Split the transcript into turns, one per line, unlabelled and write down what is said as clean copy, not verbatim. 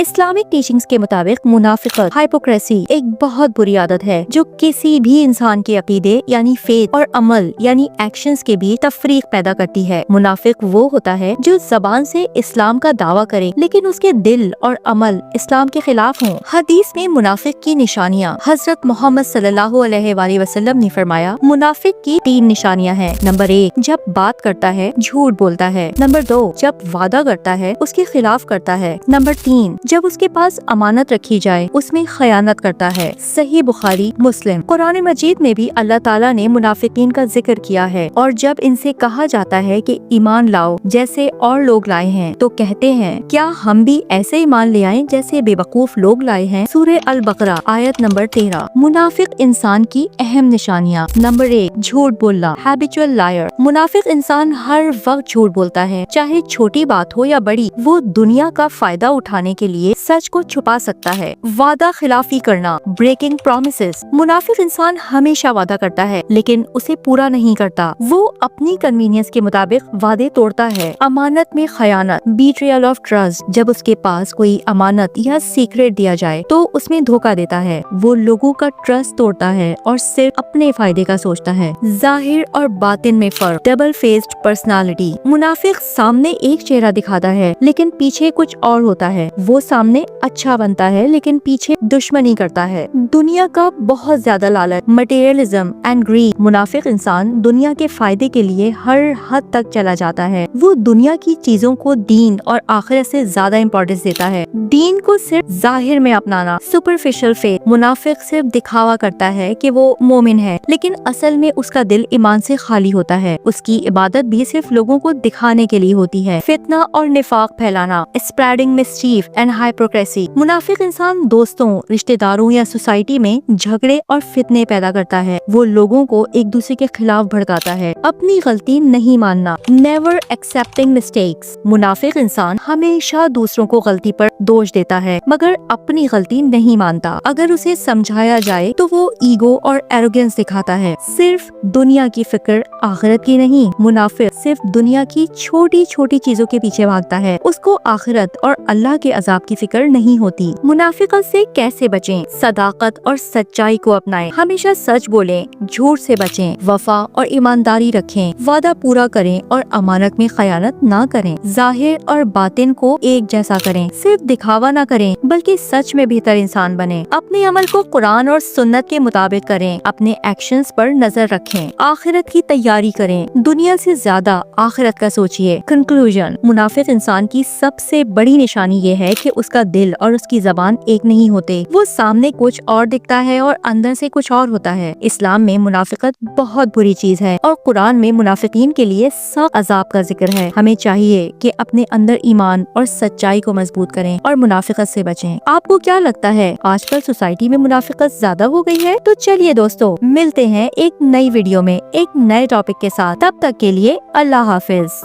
Islamic teachings के मुताबिक मुनाफिकत hypocrisy एक बहुत बुरी आदत है जो किसी भी इंसान के अकीदे यानी फेथ और अमल यानी एक्शंस के बीच तफरीक पैदा करती है। मुनाफिक वो होता है जो जबान से इस्लाम का दावा करे लेकिन उसके दिल और अमल इस्लाम के खिलाफ हों। हदीस में मुनाफिक की निशानियाँ हजरत मोहम्मद सल्लल्लाहु अलैहि वसल्लम ने फरमाया, मुनाफिक की 3 निशानियाँ हैं। नंबर 1, जब बात करता है झूठ बोलता है। नंबर 2, जब वादा करता है उसके खिलाफ करता है। नंबर 3, जब उसके पास अमानत रखी जाए उसमें खयानत करता है। सही बुखारी मुस्लिम। कुरान मजीद में भी अल्लाह ताला ने मुनाफिकीन का जिक्र किया है और जब इनसे कहा जाता है कि ईमान लाओ जैसे और लोग लाए हैं तो कहते हैं, क्या हम भी ऐसे ईमान ले आए जैसे बेवकूफ लोग लाए हैं। सूरह अल बकरा आयत नंबर 13। मुनाफिक इंसान की अहम निशानियाँ। नंबर 1, झूठ बोलना, हैबिचुअल लायर। मुनाफिक इंसान हर वक्त झूठ बोलता है, चाहे छोटी बात हो या बड़ी। वो दुनिया का फायदा उठाने के लिए सच को छुपा सकता है। वादा खिलाफी करना, ब्रेकिंग प्रॉमिसेस। मुनाफिक इंसान हमेशा वादा करता है लेकिन उसे पूरा नहीं करता। वो अपनी कन्वीनियंस के मुताबिक वादे तोड़ता है। अमानत में खयानत, बीट्रेयल ऑफ ट्रस्ट। जब उसके पास कोई अमानत या सीक्रेट दिया जाए तो उसमें धोखा देता है। वो लोगों का ट्रस्ट तोड़ता है और सिर्फ अपने फायदे का सोचता है। जाहिर और बातिन में फर्क, डबल फेस्ड पर्सनालिटी। मुनाफिक सामने एक चेहरा दिखाता है लेकिन पीछे कुछ और होता है। वो सामने अच्छा बनता है लेकिन पीछे दुश्मनी करता है। दुनिया का बहुत ज्यादा लालच, मटेरियलिज्म एंड ग्रीड। मुनाफिक इंसान दुनिया के फायदे के लिए हर हद तक चला जाता है। वो दुनिया की चीजों को दीन और आखिरत से ज्यादा इम्पोर्टेंस देता है। दीन को सिर्फ जाहिर में अपनाना, सुपरफिशियल फेथ। मुनाफिक सिर्फ दिखावा करता है कि वो मोमिन है लेकिन असल में उसका दिल ईमान से खाली होता है। उसकी इबादत भी सिर्फ लोगों को दिखाने के लिए होती है। फितना और निफाक फैलाना, स्प्रेडिंग मिसचीफ एंड हाइपोक्रेसी। मुनाफिक इंसान दोस्तों, रिश्तेदारों या सोसाइटी में झगड़े और फितने पैदा करता है। वो लोगों को एक दूसरे के खिलाफ भड़काता है। अपनी गलती नहीं मानना, नेवर एक्सेप्टिंग मिस्टेक्स। मुनाफिक इंसान हमेशा दूसरों को गलती पर दोष देता है मगर अपनी गलती नहीं मानता। अगर उसे समझाया जाए तो वो ईगो और एरोगेंस दिखाता है। सिर्फ दुनिया की फिक्र, आखिरत की नहीं। मुनाफिक सिर्फ दुनिया की छोटी छोटी चीजों के पीछे भागता है। उसको आखिरत और अल्लाह के अजाब की फिक्र नहीं होती। मुनाफिकत से कैसे बचें? सदाकत और सच्चाई को अपनाएं। हमेशा सच बोलें, झूठ से बचें, वफा और ईमानदारी रखें, वादा पूरा करें और अमानत में खयानत ना करें। जाहिर और बातिन को एक जैसा करें, सिर्फ दिखावा ना करें बल्कि सच में बेहतर इंसान बने। अपने अमल को कुरान और सुन्नत के मुताबिक करें। अपने एक्शंस पर नजर रखें। आखिरत की तैयारी करें। दुनिया से ज्यादा आखिरत का सोचिए। कंक्लूजन, मुनाफिक इंसान की सबसे बड़ी निशानी ये है कि उसका दिल और उसकी जबान एक नहीं होते। वो सामने कुछ और दिखता है और अंदर से कुछ और होता है। इस्लाम में मुनाफिकत बहुत बुरी चीज है और कुरान में मुनाफिकीन के लिए सख्त अजाब का जिक्र है। हमें चाहिए कि अपने अंदर ईमान और सच्चाई को मजबूत करें और मुनाफिकत से बचें। आपको क्या लगता है, आजकल सोसाइटी में मुनाफिकत ज्यादा हो गई है? तो चलिए दोस्तों, मिलते हैं एक नई वीडियो में एक नए टॉपिक के साथ। तब तक के लिए अल्लाह हाफिज।